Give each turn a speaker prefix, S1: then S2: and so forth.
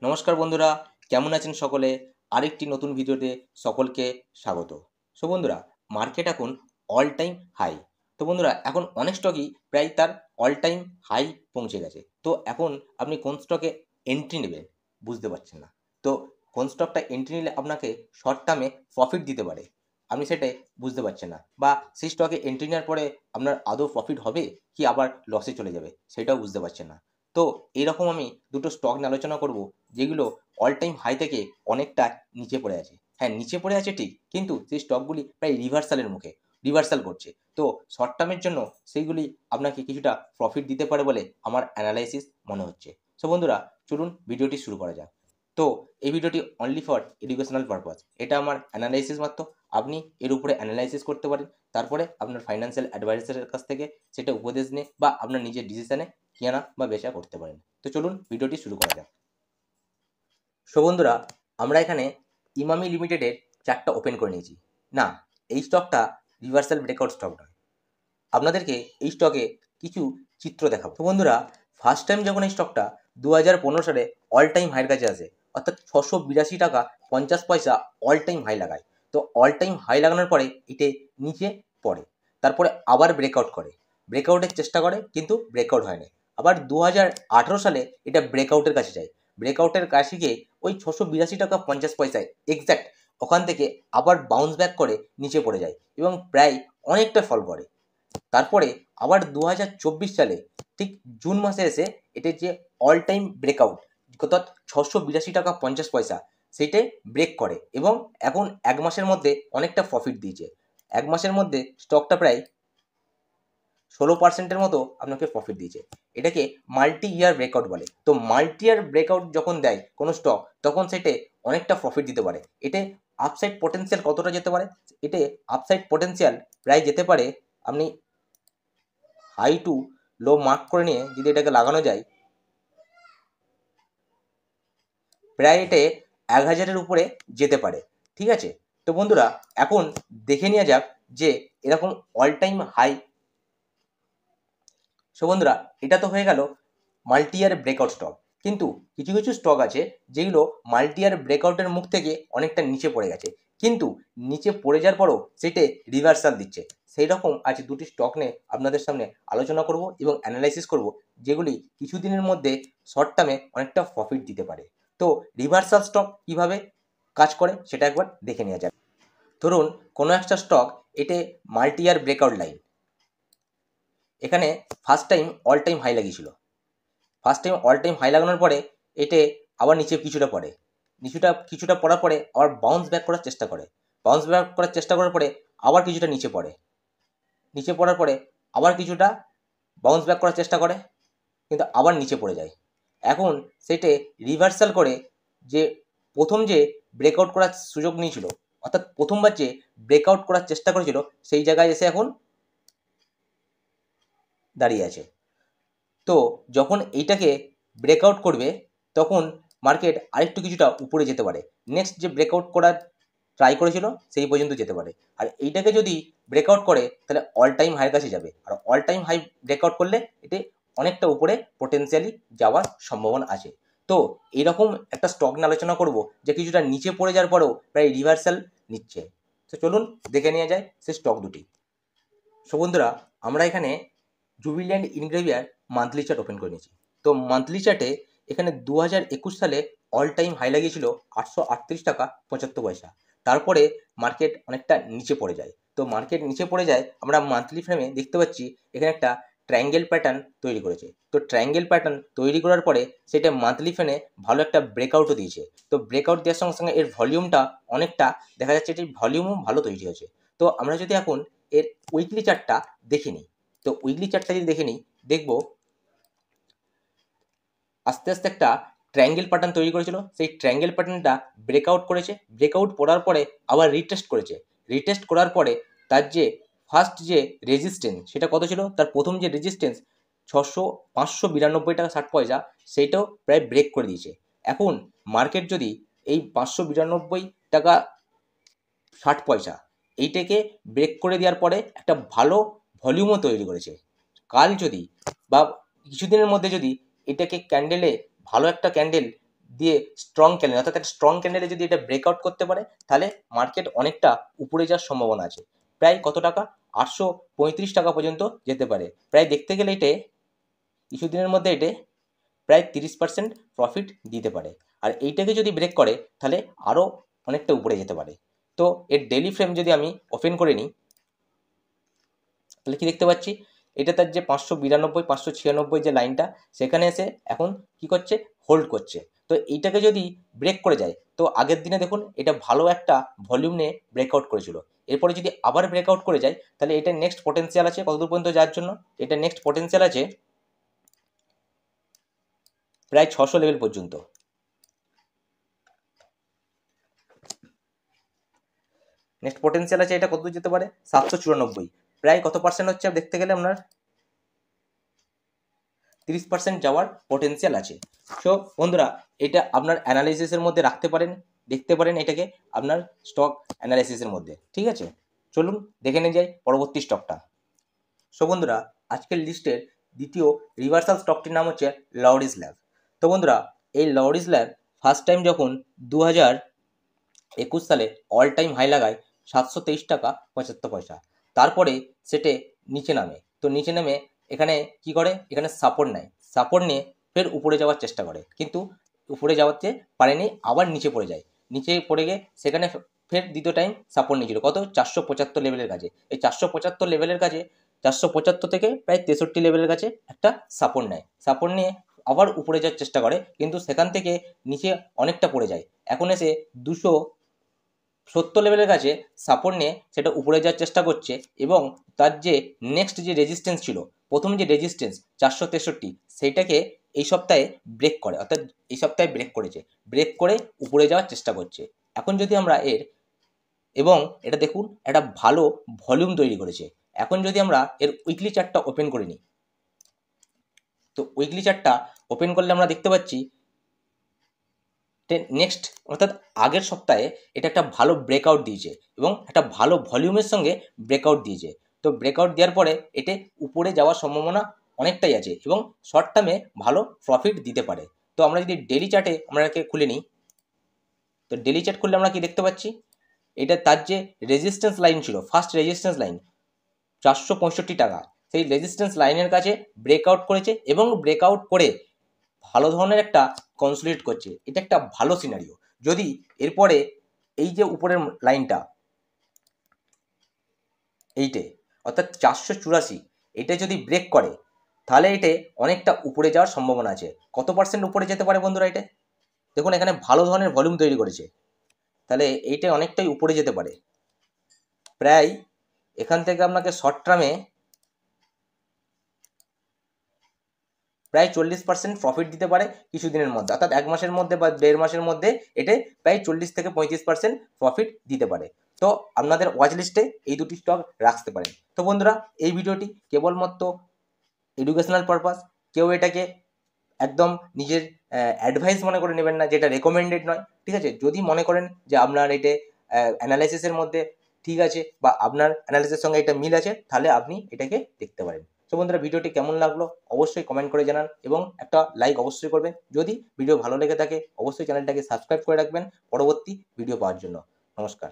S1: নমস্কার বন্ধুরা, কেমন আছেন সকলে? আরেকটি নতুন ভিডিওতে সকলকে স্বাগত। সো বন্ধুরা, মার্কেট এখন অল টাইম হাই। তো বন্ধুরা, এখন অনেক স্টকই প্রায় তার অল টাইম হাই পৌঁছে গেছে। তো এখন আপনি কোন স্টকে এন্ট্রি নেবেন বুঝতে পারছেন না। তো কোন স্টকটা এন্ট্রি নিলে আপনাকে শর্ট টার্মে প্রফিট দিতে পারে আপনি সেটাই বুঝতে পারছেন না, বা সেই স্টকে এন্ট্রি নেওয়ার পরে আপনার আদৌ প্রফিট হবে কি আবার লসে চলে যাবে সেটাও বুঝতে পারছেন না। তো এরকম আমি দুটো স্টক নিয়ে আলোচনা করব যেগুলো অল টাইম হাই থেকে অনেকটা নিচে পড়ে আছে। হ্যাঁ, নিচে পড়ে আছে ঠিক, কিন্তু সেই স্টকগুলি প্রায় রিভার্সালের মুখে রিভার্সাল করছে। তো শর্ট টার্মের জন্য সেইগুলি আপনাকে কিছুটা প্রফিট দিতে পারে বলে আমার অ্যানালাইসিস মনে হচ্ছে। সো বন্ধুরা, চলুন ভিডিওটি শুরু করা যাক। তো এই ভিডিওটি অনলি ফর এডুকেশনাল পারপাস, এটা আমার অ্যানালাইসিস মাত্র। আপনি এর উপরে অ্যানালাইসিস করতে পারেন, তারপরে আপনার ফাইন্যান্সিয়াল অ্যাডভাইজারের কাছ থেকে সেটা উপদেশ নিয়ে বা আপনার নিজের ডিসিশনে কেনা বা বেচা করতে পারেন। তো চলুন ভিডিওটি শুরু করা যাক। সো বন্ধুরা, আমরা এখানে ইমামি লিমিটেডের চার্টটা ওপেন করে নিয়েছি। না, এই স্টকটা রিভার্সাল ব্রেকআউট স্টক নয়। আপনাদেরকে এই স্টকে কিছু চিত্র দেখাবো। তো বন্ধুরা, ফার্স্ট টাইম যখন এই স্টকটা 2015 সালে অল টাইম হাইয়ের কাছে আসে, অর্থাৎ 682 টাকা 50 পয়সা অল টাইম হাই লাগায়। তো অল টাইম হাই লাগানোর পরে এটি নিচে পড়ে, তারপরে আবার ব্রেকআউট করে, ব্রেকআউটের চেষ্টা করে কিন্তু ব্রেকআউট হয় না। আবার 2018 সালে এটা ব্রেকআউটের কাছে যায়, ব্রেকআউটের কাছে গিয়ে ওই 682 টাকা 50 পয়সায় এক্স্যাক্ট ওখান থেকে আবার বাউন্স ব্যাক করে নিচে পড়ে যায় এবং প্রায় অনেকটা ফল করে। তারপরে আবার 2024 সালে ঠিক জুন মাসে এসে এটার যে অল টাইম ব্রেকআউট অর্থাৎ 682 টাকা 50 পয়সা সেইটাই ব্রেক করে এবং এখন এক মাসের মধ্যে অনেকটা প্রফিট দিয়েছে। এক মাসের মধ্যে স্টকটা প্রায় 16% মতো আপনাকে প্রফিট দিয়েছে। এটাকে মাল্টি ইয়ার ব্রেকআউট বলে। তো মাল্টি ইয়ার ব্রেকআউট যখন দেয় কোনো স্টক, তখন সেটে অনেকটা প্রফিট দিতে পারে। এতে আপসাইড পোটেন্সিয়াল কতটা যেতে পারে? এতে আপসাইড পোটেন্সিয়াল প্রায় যেতে পারে, আপনি হাই টু লো মার্ক করে নিয়ে যদি এটাকে লাগানো যায়, প্রায় এটে 1000-এর উপরে যেতে পারে। ঠিক আছে? তো বন্ধুরা, এখন দেখে নেওয়া যাক যে এরকম অল টাইম হাই। সো বন্ধুরা, এটা তো হয়ে গেল মাল্টি ইয়ার ব্রেকআউট স্টক। কিন্তু কিছু কিছু স্টক আছে যেগুলো মাল্টি ইয়ার ব্রেকআউটের মুখ থেকে অনেকটা নিচে পড়ে গেছে, কিন্তু নিচে পড়ে যাওয়ার পরও সেটে রিভার্সাল দিচ্ছে। সেই রকম আজ দুটি স্টক নিয়ে আপনাদের সামনে আলোচনা করব এবং অ্যানালাইসিস করব, যেগুলি কিছুদিনের মধ্যে শর্ট টার্মে অনেকটা প্রফিট দিতে পারে। তো রিভার্সাল স্টক কিভাবে কাজ করে সেটা একবার দেখে নেওয়া যাক। ধরুন কোনো একটা স্টক, এতে মাল্টি ইয়ার ব্রেকআউট লাইন, এখানে first time all time high লাগিয়েছিল। First time all time high লাগানোর পরে এতে আবার নিচে কিছুটা পড়ার পরে আবার বাউন্স ব্যাক করার চেষ্টা করে। বাউন্স ব্যাক করার চেষ্টা করার পরে আবার কিছুটা নিচে পড়ে, নিচে পড়ার পরে আবার কিছুটা বাউন্স ব্যাক করার চেষ্টা করে, কিন্তু আবার নিচে পড়ে যায়। এখন সেটে রিভার্সাল করে যে প্রথম যে ব্রেকআউট করার সুযোগ নিয়েছিল, অর্থাৎ প্রথমবার যে ব্রেকআউট করার চেষ্টা করেছিল, সেই জায়গায় এসে এখন দাঁড়িয়ে আছে। তো যখন এইটাকে ব্রেকআউট করবে, তখন মার্কেট আরেকটু কিছুটা উপরে যেতে পারে। নেক্সট যে ব্রেকআউট করার ট্রাই করেছিল সেই পর্যন্ত যেতে পারে। আর এইটাকে যদি ব্রেকআউট করে তাহলে অল টাইম হাইয়ের কাছে যাবে, আর অল টাইম হাই ব্রেকআউট করলে এতে অনেকটা উপরে পোটেন্সিয়ালি যাওয়ার সম্ভাবনা আছে। তো এইরকম একটা স্টক নিয়ে আলোচনা করব যে কিছুটা নিচে পড়ে যাওয়ার পরেও প্রায় রিভার্সাল নিচ্ছে। তো চলুন দেখে নেওয়া যায় সেই স্টক দুটি। সো বন্ধুরা, আমরা এখানে জুবিল্যান্ট ইনগ্রেভিয়ার মান্থলি চার্ট ওপেন করে নিয়েছি। তো মান্থলি চার্টে এখানে 2021 সালে অল টাইম হাই লাগিয়েছিল 838 টাকা 75 পয়সা। তারপরে মার্কেট অনেকটা নিচে পড়ে যায়। তো মার্কেট নিচে পড়ে যায়, আমরা মান্থলি ফ্রেমে দেখতে পাচ্ছি এখানে একটা ট্রায়াঙ্গেল প্যাটার্ন তৈরি করেছে। তো ট্রায়াঙ্গেল প্যাটার্ন তৈরি করার পরে সেটা মান্থলি ফ্রেমে ভালো একটা ব্রেকআউটও দিয়েছে। তো ব্রেকআউট দেওয়ার সঙ্গে সঙ্গে এর ভলিউমটা অনেকটা দেখা যাচ্ছে, এটির ভলিউমও ভালো তৈরি হয়েছে। তো আমরা যদি এখন এর উইকলি চার্টটা দেখে নিই, তো উইকলি চার্টটা যদি দেখে নিই, দেখব আস্তে আস্তে একটা ট্রায়াঙ্গেল প্যাটার্ন তৈরি করেছিল। সেই ট্রায়াঙ্গেল প্যাটার্নটা ব্রেকআউট করেছে, ব্রেকআউট করার পরে আবার রিটেস্ট করেছে। রিটেস্ট করার পরে তার যে ফার্স্ট যে রেজিস্ট্যান্স সেটা কত ছিল, তার প্রথম যে রেজিস্ট্যান্স 592 টাকা 60 পয়সা, সেইটাও প্রায় ব্রেক করে দিয়েছে। এখন মার্কেট যদি এই 592 টাকা 60 পয়সা এইটাকে ব্রেক করে দেওয়ার পরে একটা ভালো ভলিউমও তৈরি করেছে, কাল যদি বা কিছুদিনের মধ্যে যদি এটাকে ক্যান্ডেলে ভালো একটা ক্যান্ডেল দিয়ে স্ট্রং ক্যান্ডেল, অর্থাৎ একটা স্ট্রং ক্যান্ডেলে যদি এটা ব্রেকআউট করতে পারে তাহলে মার্কেট অনেকটা উপরে যাওয়ার সম্ভাবনা আছে। প্রায় কত টাকা, 835 টাকা পর্যন্ত যেতে পারে। প্রায় দেখতে গেলে এটা কিছুদিনের মধ্যে এটা প্রায় 30% প্রফিট দিতে পারে। আর এইটাকে যদি ব্রেক করে তাহলে আরও অনেকটা উপরে যেতে পারে। তো এর ডেলি ফ্রেম যদি আমি ওপেন করে নিই তাহলে কি দেখতে পাচ্ছি, এটা তার যে 592 596 যে লাইনটা, সেখানে এসে এখন কি করছে, হোল্ড করছে। তো এইটাকে যদি ব্রেক করে যায় তো আগের দিনে দেখুন এটা ভালো একটা ভলিউম নিয়ে ব্রেকআউট করেছিল। এরপরে যদি আবার ব্রেকআউট করে যায় তাহলে এটা নেক্সট পটেন্সিয়াল আছে কতদূর পর্যন্ত যাওয়ার জন্য, এটা নেক্সট পটেন্সিয়াল আছে প্রায় 600 লেভেল পর্যন্ত। নেক্সট পটেন্সিয়াল আছে এটা কতদূর যেতে পারে, 794, প্রায় কত পার্সেন্ট হচ্ছে দেখতে গেলে আপনার 30% যাওয়ার পটেন্সিয়াল আছে। সো বন্ধুরা এটা আপনার অ্যানালাইসিসের মধ্যে রাখতে পারেন, দেখতে পারেন এটাকে আপনার স্টক অ্যানালাইসিসের মধ্যে। ঠিক আছে, চলুন দেখে নিয়ে যাই পরবর্তী স্টকটা। সো বন্ধুরা আজকের লিস্টের দ্বিতীয় রিভার্সাল স্টকটির নাম হচ্ছে লরিস ল্যাব। তো বন্ধুরা এই লরিস ল্যাব ফার্স্ট টাইম যখন 2021 সালে অল টাইম হাই লাগায় 723 টাকা 75 পয়সা, তারপরে সেটে নিচে নামে। তো নিচে নেমে এখানে কি করে, এখানে সাপোর্ট নেয়, সাপোর্ট নিয়ে ফের উপরে যাওয়ার চেষ্টা করে, কিন্তু উপরে যাওয়াতে পারেনি, আবার নিচে পড়ে যায়। নিচে পড়ে গিয়ে সেখানে ফের দ্বিতীয় টাইম সাপোর্ট নিয়েছিল কত, 475 লেভেলের কাছে। এই 475 লেভেলের কাছে 475 থেকে প্রায় 63 লেভেলের কাছে একটা সাপোর্ট নেয়, সাপোর্ট নিয়ে আবার উপরে যাওয়ার চেষ্টা করে, কিন্তু সেখান থেকে নিচে অনেকটা পড়ে যায়। এখন এসে 270 লেভেলের কাছে সাপোর্ট নিয়ে সেটা উপরে যাওয়ার চেষ্টা করছে, এবং তার যে নেক্সট যে রেজিস্ট্যান্স ছিল, প্রথম যে রেজিস্ট্যান্স 463, সেইটাকে এই সপ্তাহে ব্রেক করে, অর্থাৎ এই সপ্তাহে ব্রেক করেছে, ব্রেক করে উপরে যাওয়ার চেষ্টা করছে। এখন যদি আমরা এবং এটা দেখুন একটা ভালো ভলিউম তৈরি করেছে। এখন যদি আমরা এর উইকলি চার্টটা ওপেন করে নিই, তো উইকলি চার্টটা ওপেন করলে আমরা দেখতে পাচ্ছি নেক্সট অর্থাৎ আগের সপ্তাহে এটা একটা ভালো ব্রেকআউট দিয়েছে এবং একটা ভালো ভলিউমের সঙ্গে ব্রেকআউট দিয়েছে। তো ব্রেকআউট দেওয়ার পরে এটা উপরে যাওয়ার সম্ভাবনা অনেকটাই আছে এবং শর্ট টার্মে ভালো প্রফিট দিতে পারে। তো আমরা যদি ডেলি চার্টে আমরা একে খুলে নিই, তো ডেলি চার্ট খুললে আমরা কি দেখতে পাচ্ছি, এটা তার যে রেজিস্ট্যান্স লাইন ছিল, ফার্স্ট রেজিস্ট্যান্স লাইন 465 টাকা, সেই রেজিস্ট্যান্স লাইনের কাছে ব্রেকআউট করেছে এবং ব্রেকআউট করে ভালো ধরনের একটা কনসলিডেট করছে। এটা একটা ভালো সিনারিও। যদি এরপরে এই যে উপরের লাইনটা এইটে অর্থাৎ 484, এটা যদি ব্রেক করে তাহলে এটা অনেকটা উপরে যাওয়ার সম্ভাবনা আছে। কত পার্সেন্ট উপরে যেতে পারে বন্ধুরা, এটা দেখুন এখানে ভালো ধরনের ভলিউম তৈরি করেছে, তাহলে এইটা অনেকটাই উপরে যেতে পারে। প্রায় এখান থেকে আপনাকে শর্ট টার্মে প্রায় 40% প্রফিট দিতে পারে কিছুদিনের মধ্যে, অর্থাৎ 1 মাসের মধ্যে বা 1.5 মাসের মধ্যে এটা প্রায় 40 থেকে 35% প্রফিট দিতে পারে। তো আপনাদের ওয়াচ লিস্টে এই দুটি স্টক রাখতে পারেন। তো বন্ধুরা এই ভিডিওটি কেবলমাত্র এডুকেশনাল পারপাস, কেউ এটাকে একদম নিজের অ্যাডভাইস মনে করে নেবেন না, যেটা রেকমেন্ডেড নয়। ঠিক আছে, যদি মনে করেন যে আপনার এটা অ্যানালাইসিসের মধ্যে ঠিক আছে বা আপনার অ্যানালাইসিসের সঙ্গে এটা মিল আছে, তাহলে আপনি এটাকে দেখতে পারেন। তো বন্ধুরা ভিডিওটি কেমন লাগলো অবশ্যই কমেন্ট করে জানান এবং একটা লাইক অবশ্যই করবেন। যদি ভিডিও ভালো লেগে থাকে অবশ্যই চ্যানেলটাকে সাবস্ক্রাইব করে রাখবেন পরবর্তী ভিডিও পাওয়ার জন্য। নমস্কার।